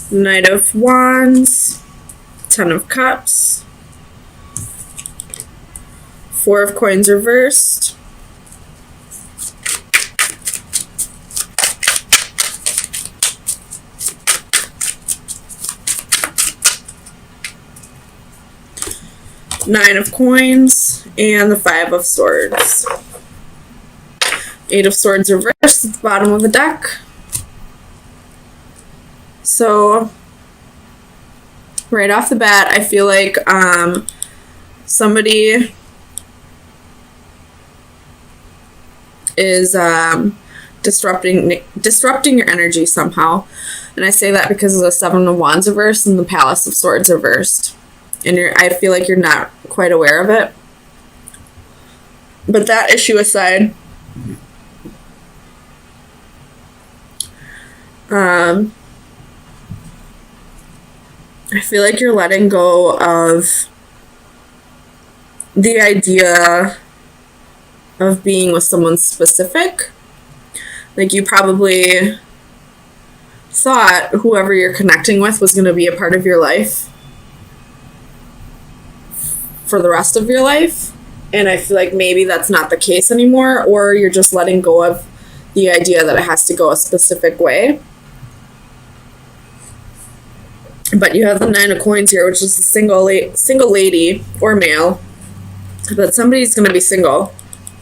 Knight of Wands, Ten of Cups, Four of Coins reversed, Nine of Coins, and the Five of Swords. Eight of Swords reversed at the bottom of the deck. So, right off the bat, I feel like somebody is disrupting your energy somehow. And I say that because of the Seven of Wands reversed and the Palace of Swords reversed. And I feel like you're not quite aware of it. But that issue aside, I feel like you're letting go of the idea of being with someone specific. Like, you probably thought whoever you're connecting with was going to be a part of your life for the rest of your life. And I feel like maybe that's not the case anymore, or you're just letting go of the idea that it has to go a specific way. But you have the Nine of Coins here, which is a single lady or male. But somebody's going to be single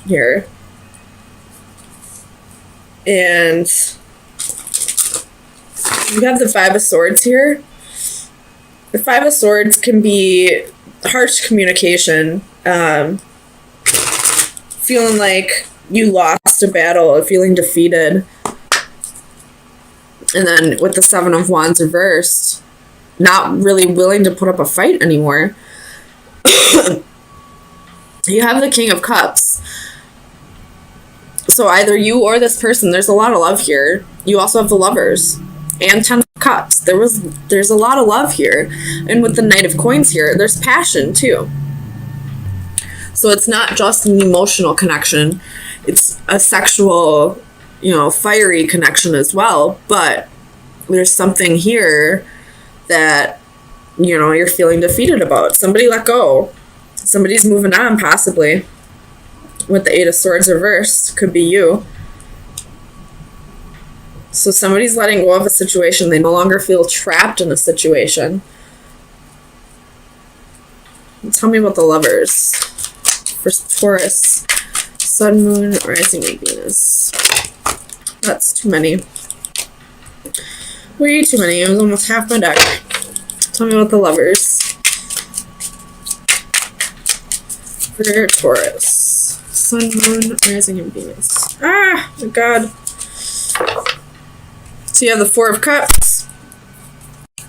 here. And you have the Five of Swords here. The Five of Swords can be harsh communication, feeling like you lost a battle, feeling defeated. And then with the Seven of Wands reversed, not really willing to put up a fight anymore. You have the King of Cups. So either you or this person, there's a lot of love here. You also have the Lovers and Ten of Cups. There's a lot of love here. And with the Knight of Coins here, there's passion too. So it's not just an emotional connection. It's a sexual, fiery connection as well. But there's something here that, you're feeling defeated about. Somebody let go. Somebody's moving on, possibly. With the Eight of Swords reversed, could be you. So somebody's letting go of a situation. They no longer feel trapped in a situation. Tell me about the Lovers. For Taurus, Sun, Moon, Rising, and Venus. That's too many. Way too many. It was almost half my deck. Tell me about the Lovers. For Taurus, Sun, Moon, Rising, and Venus. Ah, my God. So you have the Four of Cups,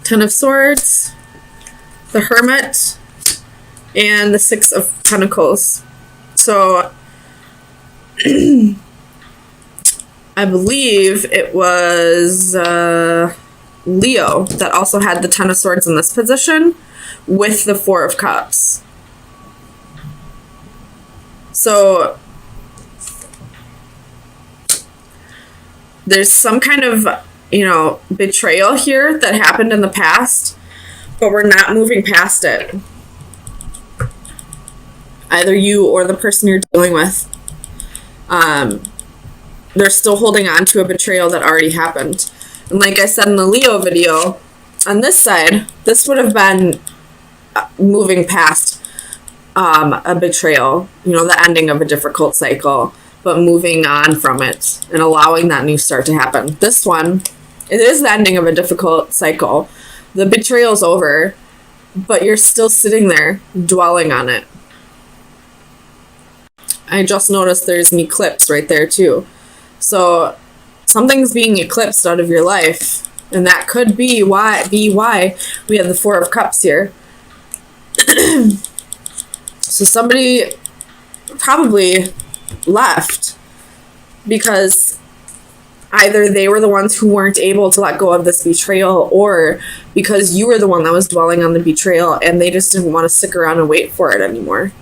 Ten of Swords, the Hermit, and the Six of Pentacles. So I believe it was Leo that also had the Ten of Swords in this position with the Four of Cups. So there's some kind of, betrayal here that happened in the past, but we're not moving past it. Either you or the person you're dealing with. They're still holding on to a betrayal that already happened. And like I said in the Leo video, on this side, this would have been moving past a betrayal, the ending of a difficult cycle, but moving on from it and allowing that new start to happen. This one, it is the ending of a difficult cycle. The betrayal's over, but you're still sitting there dwelling on it. I just noticed there's an eclipse right there too. So something's being eclipsed out of your life, and that could be why we have the Four of Cups here. So somebody probably left because either they were the ones who weren't able to let go of this betrayal, or because you were the one that was dwelling on the betrayal and they just didn't want to stick around and wait for it anymore.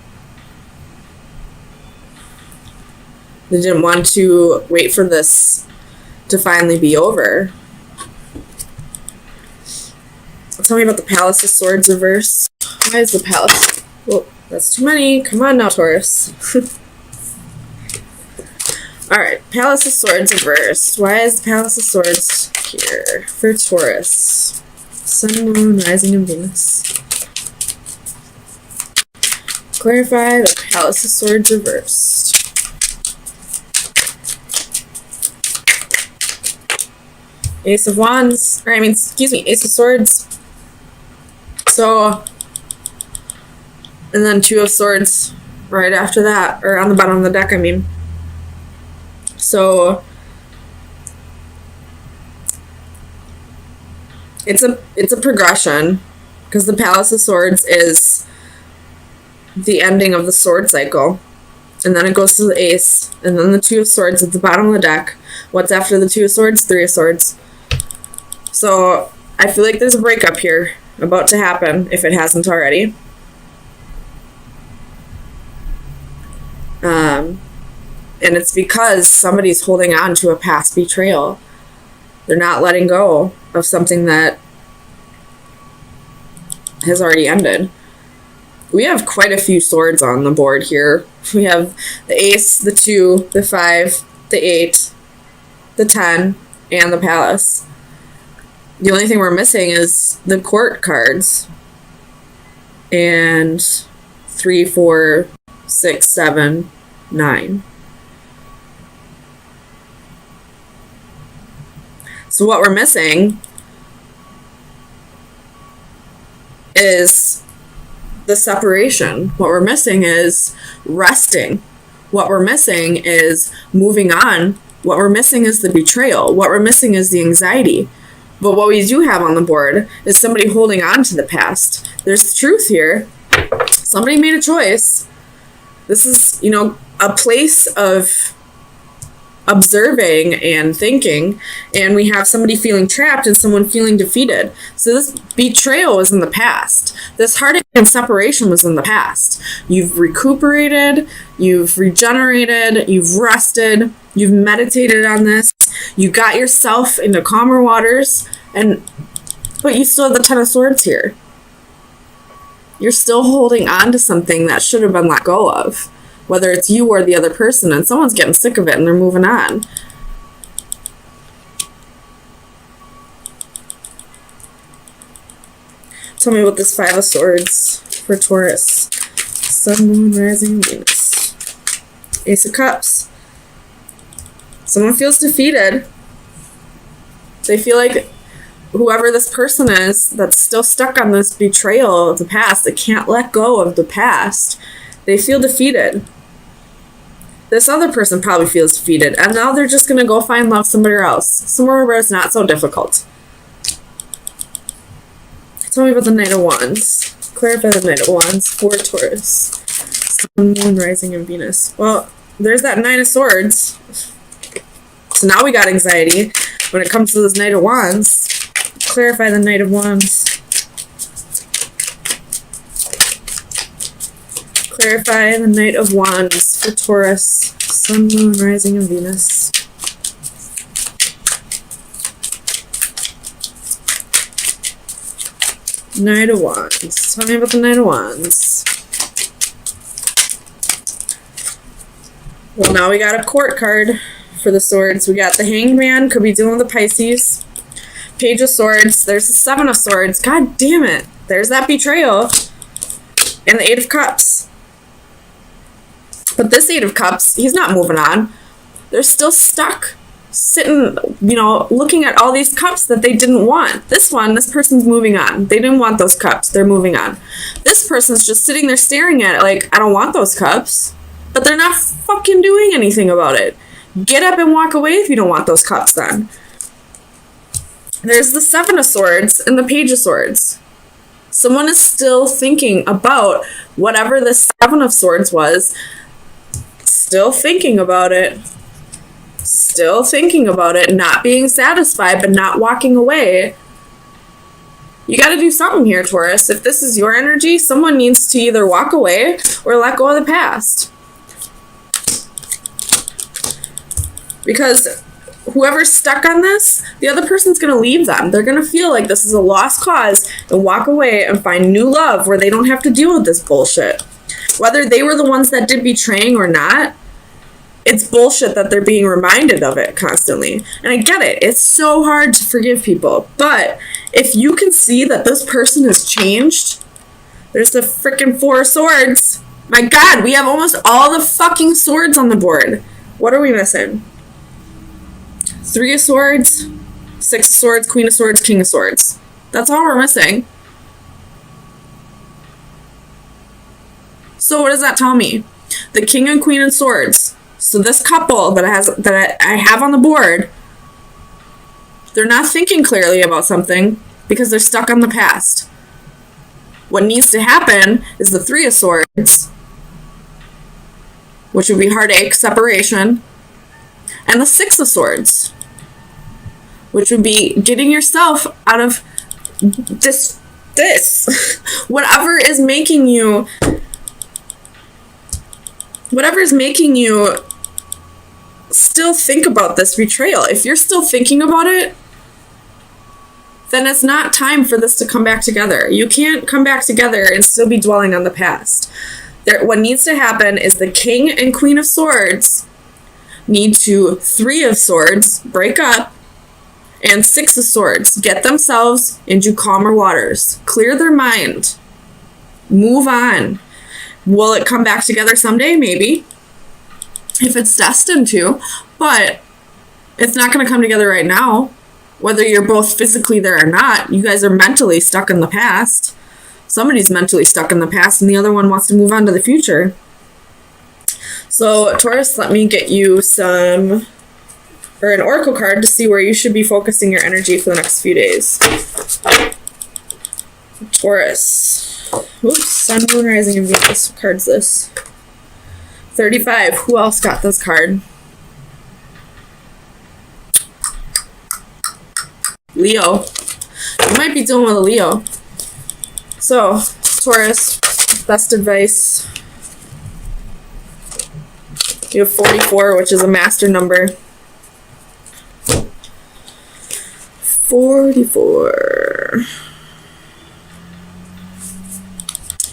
They didn't want to wait for this to finally be over. Tell me about the Palace of Swords reverse. Why is the Palace? Well, that's too many. Come on now, Taurus. Alright, Palace of Swords reversed. Why is the Palace of Swords here for Taurus? Sun, Moon, Rising, and Venus. Clarify the Palace of Swords reversed. Ace of Wands, or I mean, excuse me, Ace of Swords. So, and then Two of Swords right after that, or on the bottom of the deck, I mean. So, it's a progression, because the Palace of Swords is the ending of the sword cycle. And then it goes to the Ace, and then the Two of Swords at the bottom of the deck. What's after the Two of Swords? Three of Swords. So, I feel like there's a breakup here about to happen, if it hasn't already. And it's because somebody's holding on to a past betrayal. They're not letting go of something that has already ended. We have quite a few swords on the board here. We have the Ace, the 2, the 5, the 8, the 10, and the Palace. The only thing we're missing is the Court cards. And 3, 4, 6, 7, 9. So what we're missing is the separation. What we're missing is resting. What we're missing is moving on. What we're missing is the betrayal. What we're missing is the anxiety. But what we do have on the board is somebody holding on to the past. There's truth here. Somebody made a choice. This is, a place of observing and thinking, and we have somebody feeling trapped and someone feeling defeated. So this betrayal was in the past. This heartache and separation was in the past. You've recuperated, you've regenerated, you've rested, you've meditated on this, you got yourself into calmer waters, but you still have the Ten of Swords here. You're still holding on to something that should have been let go of. Whether it's you or the other person, and someone's getting sick of it and they're moving on. Tell me about this Five of Swords for Taurus. Sun, Moon, Rising, Venus. Ace of Cups. Someone feels defeated. They feel like whoever this person is that's still stuck on this betrayal of the past, they can't let go of the past. They feel defeated. This other person probably feels defeated, and now they're just going to go find love somewhere else. Somewhere where it's not so difficult. Tell me about the Knight of Wands. Clarify the Knight of Wands for Taurus. Sun, Moon, Rising, and Venus. Well, there's that Nine of Swords. So now we got anxiety when it comes to this Knight of Wands. Clarify the Knight of Wands. Clarify the Knight of Wands for Taurus. Sun, Moon, Rising, and Venus. Knight of Wands. Tell me about the Knight of Wands. Well, now we got a Court card for the Swords. We got the Hanged Man. Could be dealing with the Pisces. Page of Swords. There's the Seven of Swords. God damn it. There's that betrayal. And the Eight of Cups. But this Eight of Cups, he's not moving on. They're still stuck, sitting, looking at all these cups that they didn't want. This person's moving on. They didn't want those cups. They're moving on. This person's just sitting there staring at it like, I don't want those cups. But they're not fucking doing anything about it. Get up and walk away if you don't want those cups then. There's the Seven of Swords and the Page of Swords. Someone is still thinking about whatever the Seven of Swords was. Still thinking about it. Still thinking about it. Not being satisfied, but not walking away. You got to do something here, Taurus. If this is your energy, someone needs to either walk away or let go of the past. Because whoever's stuck on this, the other person's going to leave them. They're going to feel like this is a lost cause and walk away and find new love where they don't have to deal with this bullshit. Whether they were the ones that did betraying or not, it's bullshit that they're being reminded of it constantly. And I get it. It's so hard to forgive people. But if you can see that this person has changed, there's the freaking 4 of Swords. My God, we have almost all the fucking swords on the board. What are we missing? 3 of Swords, 6 of Swords, Queen of Swords, King of Swords. That's all we're missing. So what does that tell me? The King and Queen of Swords. So this couple that I have on the board, they're not thinking clearly about something because they're stuck on the past. What needs to happen is the 3 of Swords, which would be heartache, separation, and the 6 of Swords, which would be getting yourself out of this. Whatever is making you still think about this betrayal. If you're still thinking about it, then it's not time for this to come back together. You can't come back together and still be dwelling on the past. What needs to happen is the King and Queen of Swords need to 3 of Swords break up, and 6 of Swords get themselves into calmer waters, clear their mind, move on. Will it come back together someday? Maybe, if it's destined to, but it's not going to come together right now. Whether you're both physically there or not, you guys are mentally stuck in the past. Somebody's mentally stuck in the past and the other one wants to move on to the future. So Taurus, let me get you an oracle card to see where you should be focusing your energy for the next few days. Taurus. Oops, Sun, Moon, Rising, and Venus. What card's this? 35. Who else got this card? Leo. You might be dealing with a Leo. So, Taurus, best advice. You have 44, which is a master number. 44.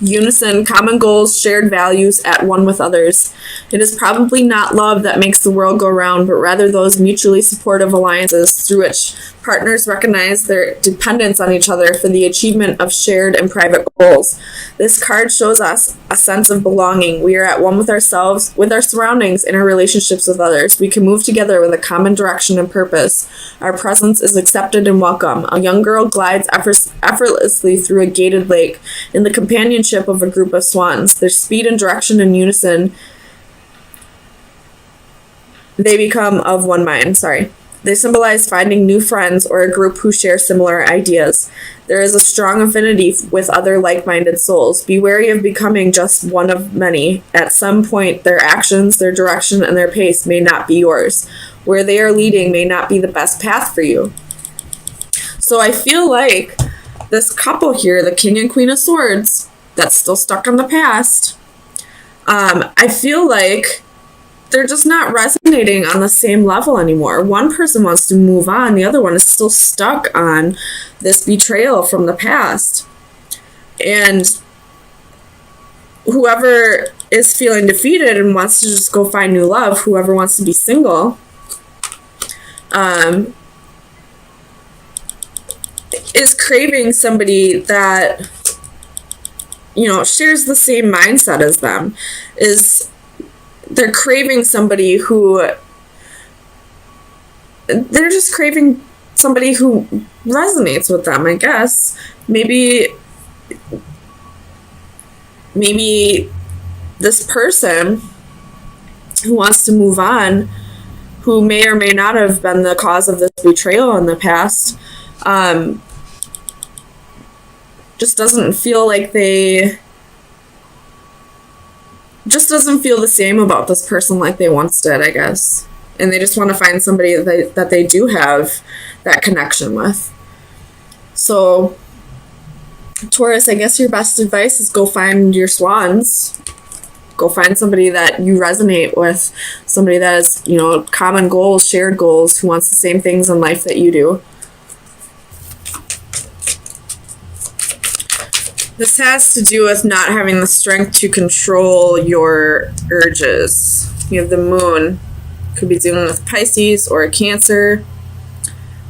Unison, common goals, shared values, at one with others. It is probably not love that makes the world go round, but rather those mutually supportive alliances through which partners recognize their dependence on each other for the achievement of shared and private goals. This card shows us a sense of belonging. We are at one with ourselves, with our surroundings, and our relationships with others. We can move together with a common direction and purpose. Our presence is accepted and welcome. A young girl glides effortlessly through a gated lake in the companionship of a group of swans. Their speed and direction in unison, they become of one mind. They symbolize finding new friends or a group who share similar ideas. There is a strong affinity with other like-minded souls. Be wary of becoming just one of many. At some point, their actions, their direction, and their pace may not be yours. Where they are leading may not be the best path for you. So I feel like this couple here, the King and Queen of Swords, that's still stuck in the past, I feel like they're just not resonating on the same level anymore. One person wants to move on. The other one is still stuck on this betrayal from the past. And whoever is feeling defeated and wants to just go find new love, whoever wants to be single, is craving somebody that, shares the same mindset as them. They're craving somebody who, they're just craving somebody who resonates with them, I guess. Maybe this person who wants to move on, who may or may not have been the cause of this betrayal in the past, just doesn't feel the same about this person like they once did, I guess. And they just want to find somebody that they do have that connection with. So, Taurus, I guess your best advice is go find your swans. Go find somebody that you resonate with, somebody that has, you know, common goals, shared goals, who wants the same things in life that you do. This has to do with not having the strength to control your urges. You have the moon. Could be dealing with Pisces or a Cancer,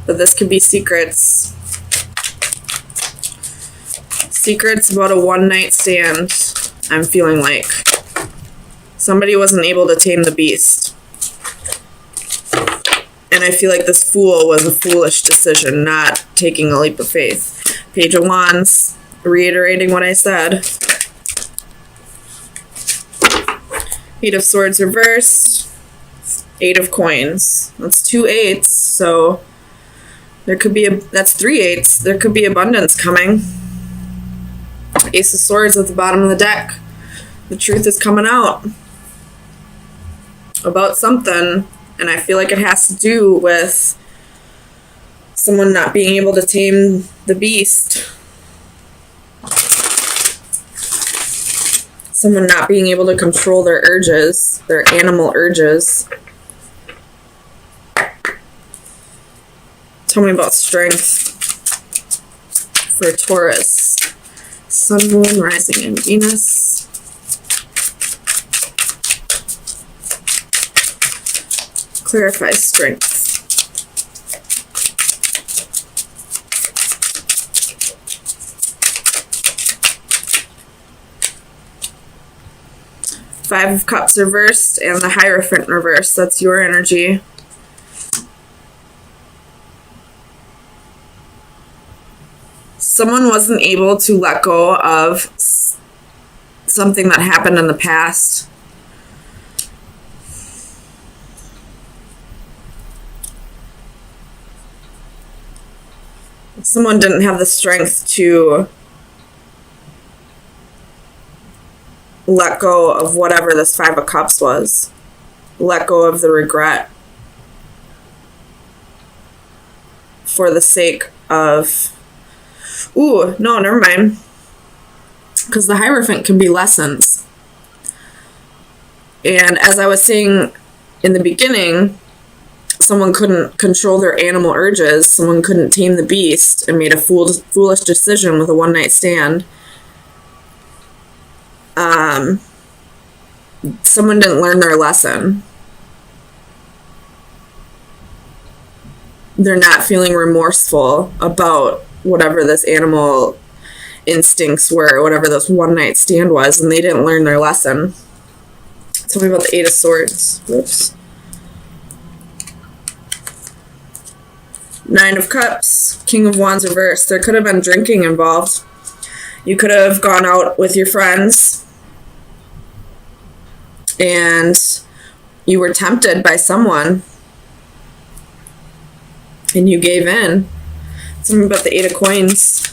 but this could be secrets. Secrets about a one-night stand, I'm feeling like. Somebody wasn't able to tame the beast. And I feel like this fool was a foolish decision, not taking a leap of faith. Page of Wands, reiterating what I said. Eight of Swords reversed. Eight of Coins. That's 2 8s, so there could be that's 3 8s. There could be abundance coming. Ace of Swords at the bottom of the deck. The truth is coming out about something, and I feel like it has to do with someone not being able to tame the beast. Someone not being able to control their urges, their animal urges. Tell me about strength for Taurus. Sun, Moon, Rising, and Venus. Clarify strength. Five of Cups reversed and the Hierophant reversed. That's your energy. Someone wasn't able to let go of something that happened in the past. Someone didn't have the strength to let go of whatever this Five of Cups was. Let go of the regret for the sake of... Ooh, no, never mind. Because the Hierophant can be lessons. And as I was saying in the beginning, someone couldn't control their animal urges. Someone couldn't tame the beast and made a foolish decision with a one-night stand. Someone didn't learn their lesson. They're not feeling remorseful about whatever this animal instincts were, whatever this one-night stand was, and they didn't learn their lesson. Tell me about the Eight of Swords. Whoops. Nine of Cups, King of Wands reversed. There could have been drinking involved. You could have gone out with your friends and you were tempted by someone and you gave in. Tell me about the Eight of Coins.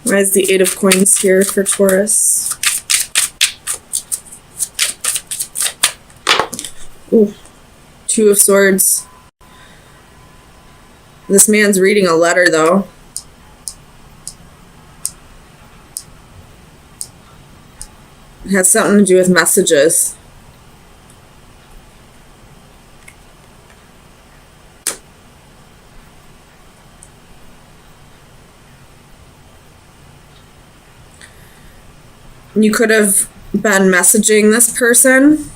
Why is the Eight of Coins here for Taurus? Ooh, Two of Swords. This man's reading a letter, though. It has something to do with messages. You could have been messaging this person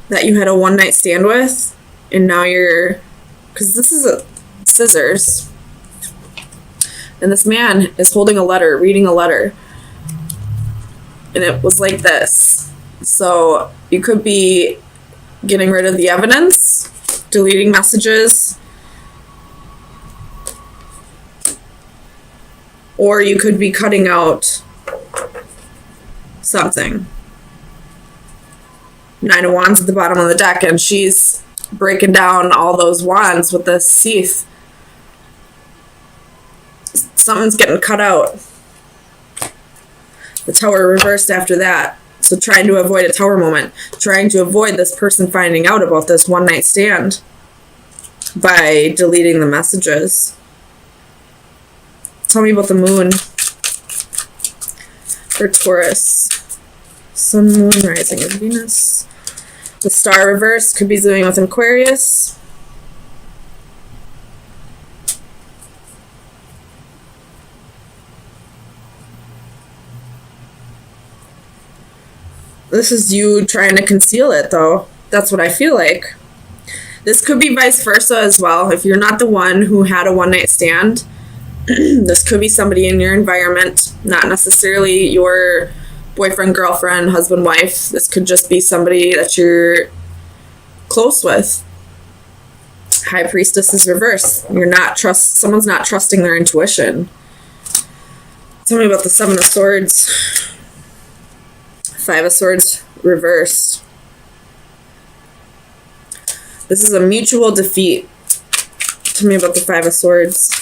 that you had a one-night stand with, and now you're... Because this is a scissors. And this man is holding a letter, reading a letter. And it was like this. So you could be getting rid of the evidence, deleting messages, or you could be cutting out something. Nine of Wands at the bottom of the deck, and she's breaking down all those wands with this sheath. Something's getting cut out. The Tower reversed after that. So trying to avoid a Tower moment. Trying to avoid this person finding out about this one-night stand by deleting the messages. Tell me about the moon for Taurus. Sun, moon, rising of Venus. The star reverse could be dealing with Aquarius. This is you trying to conceal it, though. That's what I feel like. This could be vice versa as well. If you're not the one who had a one-night stand, this could be somebody in your environment, not necessarily your boyfriend, girlfriend, husband, wife. This could just be somebody that you're close with. High Priestess is reversed. Someone's not trusting their intuition. Tell me about the Seven of Swords. Five of Swords reversed. This is a mutual defeat. Tell me about the Five of Swords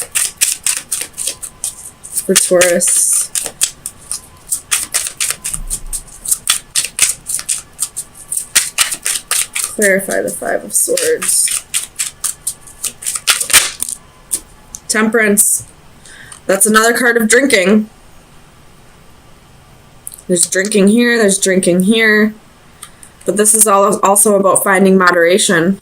for Taurus. Clarify the Five of Swords. Temperance. That's another card of drinking. There's drinking here, there's drinking here. But this is also about finding moderation.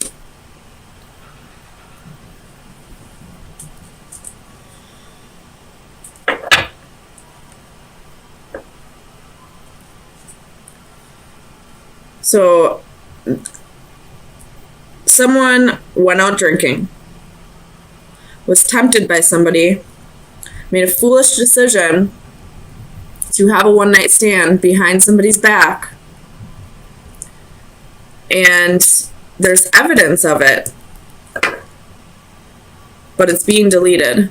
So, someone went out drinking, was tempted by somebody, made a foolish decision to have a one-night stand behind somebody's back, and there's evidence of it, but it's being deleted.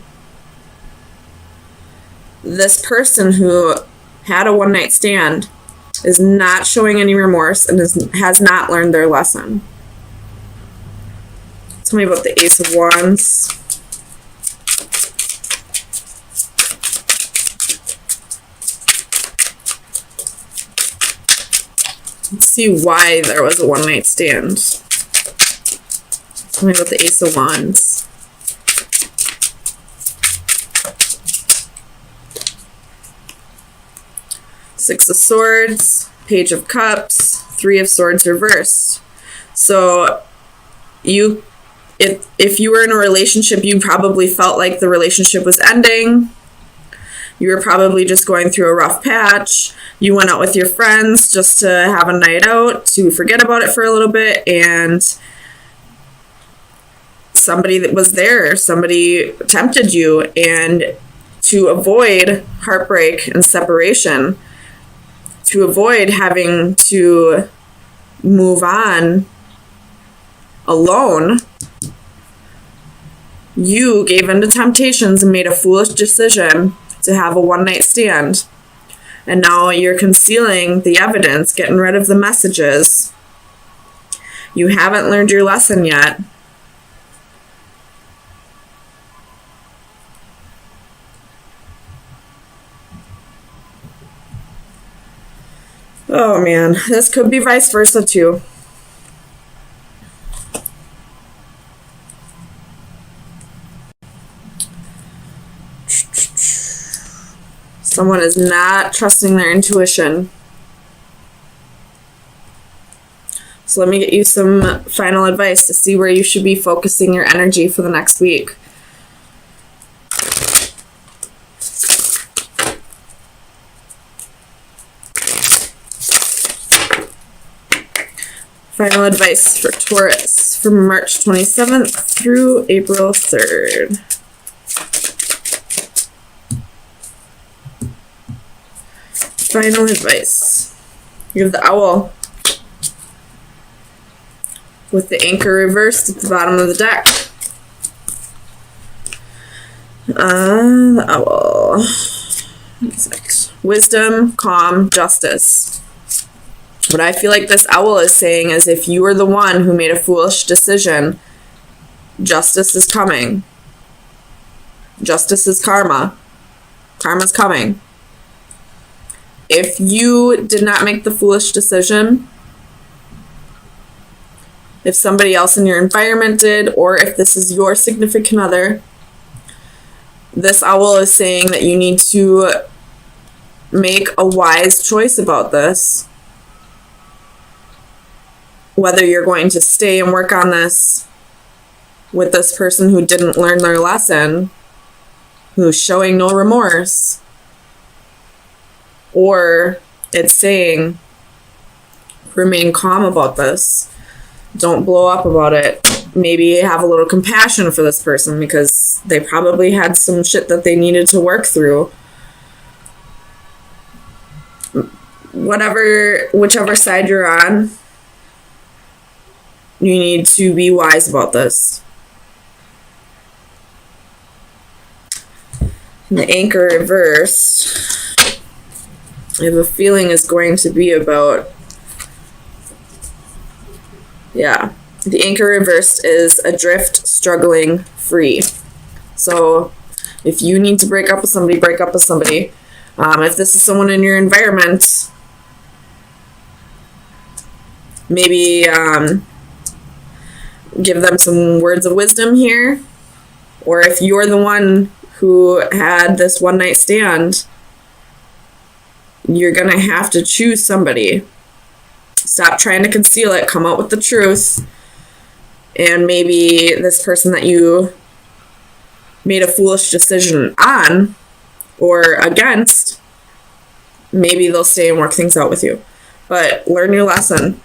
This person who had a one-night stand is not showing any remorse and has not learned their lesson. Tell me about the Ace of Wands. Let's see why there was a one-night stand. Tell me about the Ace of Wands. Six of Swords, Page of Cups, Three of Swords reversed. So if you were in a relationship, you probably felt like the relationship was ending. You were probably just going through a rough patch. You went out with your friends just to have a night out, to forget about it for a little bit, and somebody that was there, somebody tempted you, and to avoid heartbreak and separation, to avoid having to move on alone, you gave in to temptations and made a foolish decision to have a one-night stand. And now you're concealing the evidence, getting rid of the messages. You haven't learned your lesson yet. Oh man, this could be vice versa too. Someone is not trusting their intuition. So let me get you some final advice to see where you should be focusing your energy for the next week. Final advice for Taurus from March 27th through April 3rd. Final advice. You have the owl with the anchor reversed at the bottom of the deck. The owl. Wisdom, calm, justice. What I feel like this owl is saying is if you were the one who made a foolish decision, justice is coming. Justice is karma. Karma's coming. If you did not make the foolish decision, if somebody else in your environment did, or if this is your significant other, This owl is saying that you need to make a wise choice about this. Whether you're going to stay and work on this with this person who didn't learn their lesson, who's showing no remorse, or it's saying remain calm about this. Don't blow up about it. Maybe have a little compassion for this person because they probably had some shit that they needed to work through. Whichever side you're on, you need to be wise about this. And the anchor reversed, I have a feeling is going to be about, the anchor reversed is adrift, struggling, free. So if you need to break up with somebody, break up with somebody. If this is someone in your environment, maybe give them some words of wisdom here. Or if you're the one who had this one night stand, you're going to have to choose somebody. Stop trying to conceal it. Come out with the truth. And maybe this person that you made a foolish decision on or against, maybe they'll stay and work things out with you. But learn your lesson.